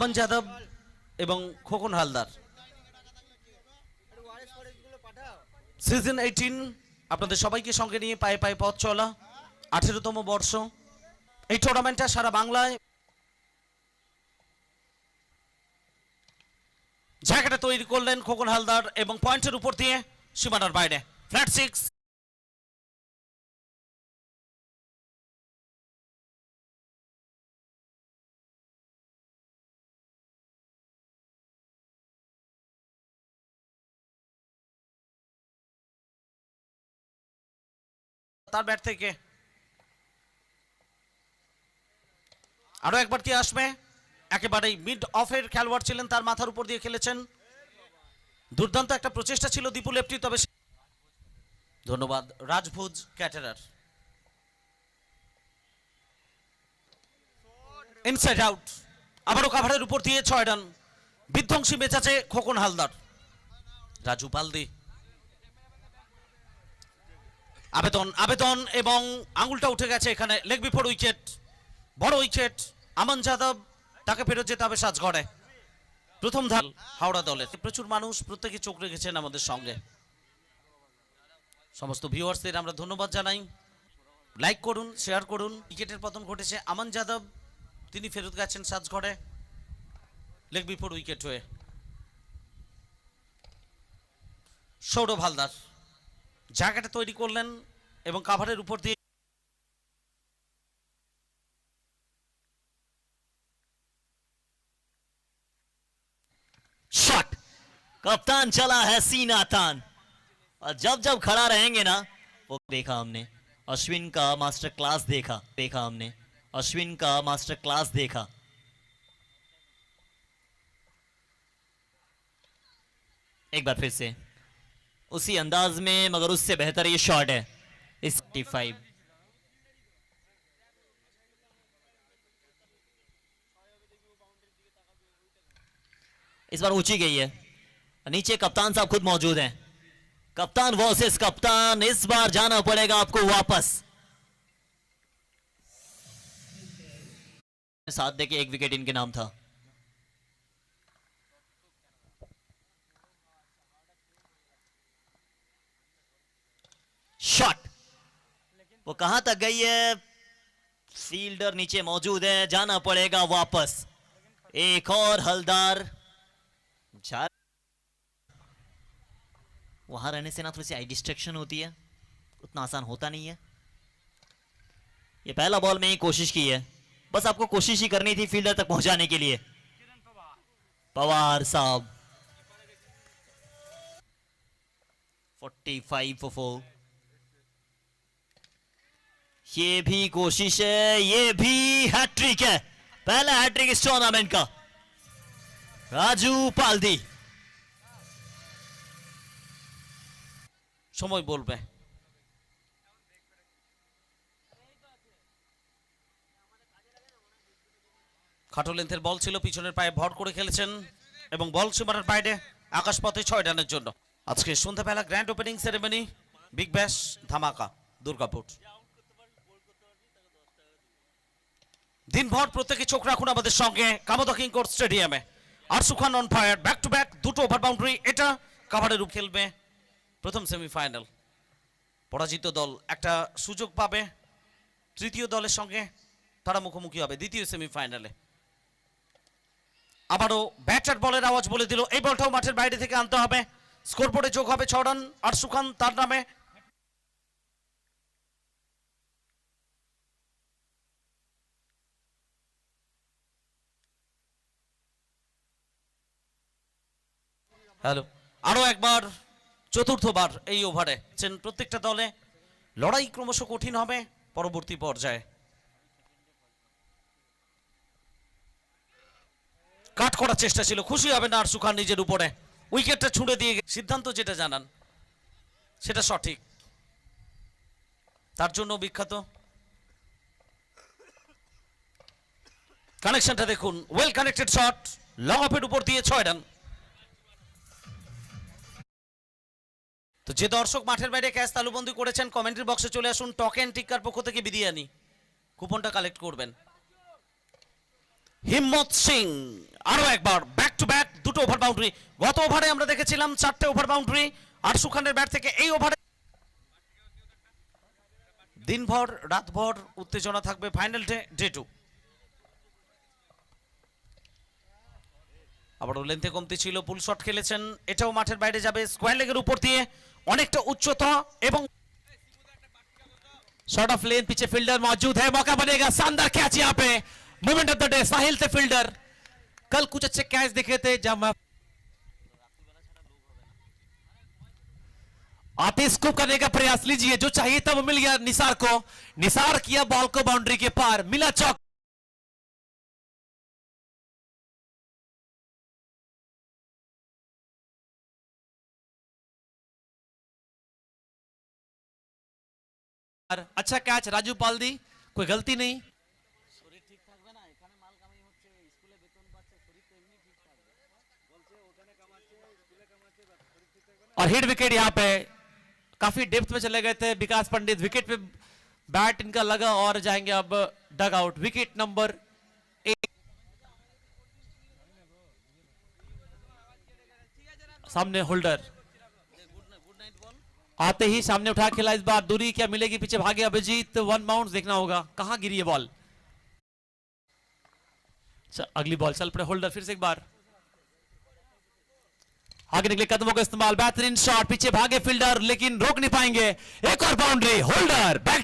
আমান যাদব এবং খোকন হালদার। সিজন 18 আপনাদের সবাইকে সঙ্গে নিয়ে পায়ে পায়ে পথ চলা 18তম বর্ষ। এই টুর্নামেন্টটা সারা বাংলায় জায়গাটা তৈরি করলেন খোকন হালদার এবং পয়েন্টের উপর দিয়ে সীমানার বাইরে ফ্ল্যাট 6। তার ব্যাট থেকে আরো একবার কি আসবে, একেবারেই মিড অফের খেলোয়াড় ছিলেন, তার মাথার উপর দিয়ে খেলেছেন। দুর্দান্ত একটা প্রচেষ্টা ছিল দীপু লেপটি, তবে ধন্যবাদ রাজভোজ ক্যাটারার। ইনসাইড আউট, আবারও কাভারের উপর দিয়ে 6 রান। বিধ্বংসী মেজাজে খোকন হালদার। রাজু পালদি আবেদন আবেদন এবং আঙুলটা উঠে গেছে এখানে। লেগ বিফোর উইকেট, বড় উইকেট। আমান যাদব, তাকে ফেরত যেতে হবে সাজঘরে। প্রথম ধাল হাওড়া দলের প্রচুর মানুষ, প্রত্যেকে চোখ রেখেছেন আমাদের সঙ্গে। সমস্ত ভিউয়ার্সদের আমরা ধন্যবাদ জানাই। লাইক করুন, শেয়ার করুন। উইকেটের পতন ঘটেছে আমান যাদব, তিনি ফেরত গেছেন সাজঘরে লেগ বিফোর উইকেট হয়ে। সৌরভ হালদার জায়গাটা তৈরি করলেন এবং কাভারের উপর দিয়ে शॉट। कप्तान चला है सीना तान, और जब जब खड़ा रहेंगे ना, वो देखा हमने अश्विन का मास्टर क्लास देखा हमने अश्विन का मास्टर क्लास देखा। एक बार फिर से उसी अंदाज में, मगर उससे बेहतर ये शॉट है। इस 55 इस बार ऊंची गई है, नीचे कप्तान साहब खुद मौजूद हैं। कप्तान वर्सेस कप्तान, इस बार जाना पड़ेगा आपको वापस। साथ देके एक विकेट इनके नाम था। शॉट, वो कहां तक गई है, फील्डर नीचे मौजूद है, जाना पड़ेगा वापस। एक और हलदार, वहां रहने से ना थोड़ी सी आई डिस्ट्रैक्शन होती है, उतना आसान होता नहीं है। ये पहला बॉल में ही कोशिश की है, बस आपको कोशिश ही करनी थी फील्डर तक पहुंचाने के लिए। पवार साहब 45 for 4। ये भी कोशिश है, ये भी हैट्रिक है, पहला हैट्रिक इस टूर्नामेंट का। राजू पालदी সময় বলবে। খাটো লেন্থের বল ছিল, পিছনের পায়ে ভর করে খেলেছেন এবং বল সীমানার বাইরে আকাশপথে 6 রানের জন্য। আজকে সন্ধ্যাবেলা grand opening ceremony, Big Bash ধামাকা দুর্গাপুর। দিনভর প্রত্যেকে চোখ রাখুন আমাদের সঙ্গে কামদা কিং কোর্ট স্টেডিয়ামে। Arshad Khan on fire, back to back দুটো ওভার বাউন্ডারি। এটা কাভারের উপর খেলবে প্রথম সেমিফাইনাল। পরাজিত দল একটা সুযোগ পাবে তৃতীয় দলের সঙ্গে, তারা মুখোমুখি হবে দ্বিতীয় সেমিফাইনালে। আবারও ব্যাটার বলের আওয়াজ বলে দিল এই বলটাও মাঠের বাইরে থেকে আনতে হবে। স্কোরবোর্ডে যোগ হবে 6 রান আরশু খান তার নামে। হ্যালো, আরো একবার চতুর্থবার এই ওভারে প্রত্যেকটা দলে লড়াই ক্রমশ কঠিন হবে পরবর্তী পর্যায়ে। কাট করার চেষ্টা ছিল, খুশি হবে না আরশু খান নিজের উপরে। উইকেটটা ছুঁড়ে দিয়ে সিদ্ধান্ত যেটা জানান সেটা সঠিক, তার জন্য বিখ্যাত। কানেকশনটা দেখুন, ওয়েল কানেক্টেড শট, লং অফের উপর দিয়ে 6 রান। তো যে দর্শক মাঠের বাইরে ক্যাশ তালুবন্দি করেছেন কমেন্ট্রি বক্সে চলে আসুন, টক এন্ড টিক্কার পক্ষ থেকে বিরিয়ানি কুপনটা কালেক্ট করবেন। হিম্মত সিং আরো একবার ব্যাক টু ব্যাক দুটো ওভার বাউন্ডারি। গত ওভারে আমরা দেখেছিলাম 4টে ওভার বাউন্ডারি আরশু খানের ব্যাট থেকে। এই ওভারে দিনভর রাতভর উত্তেজনা থাকবে ফাইনাল ডে 2। আবারও লেন্থে কমতি ছিল, পুল শট খেলেছেন, এটাও মাঠের বাইরে যাবে স্কোয়ার লেগের উপর দিয়ে, অনেকটা উচ্চতা এবং शॉर्ट ऑफ लेन, पीछे फील्डर मौजूद है, मौका बनेगा, शानदार कैच यहाँ पे, मोमेंट ऑफ द डे साहिल से फील्डर। कल कुछ अच्छे कैच दिखे थे जब आते स्कूप करने का प्रयास लीजिए, जो चाहिए था वो मिल गया निसार को, निसार किया बॉल को बाउंड्री के पार, मिला चौक। अच्छा कैच राजू पालदी, कोई गलती नहीं। और हिट विकेट यहां पे काफी डेप्थ में चले गए थे विकास पंडित, विकेट पे बैट इनका लगा और जाएंगे अब डग आउट। विकेट नंबर 1 सामने होल्डर आते ही सामने उठा खेला, इस बार दूरी क्या मिलेगी, पीछे भागे अभिजीत, 1 बाउंस देखना होगा कहां गिरी है बॉल। अगली बॉल चल पड़े होल्डर, फिर से एक बार आगे निकले कदमों का इस्तेमाल, बेहतरीन शॉट, पीछे भागे फील्डर लेकिन रोक नहीं पाएंगे, एक और बाउंड्री, होल्डर बैक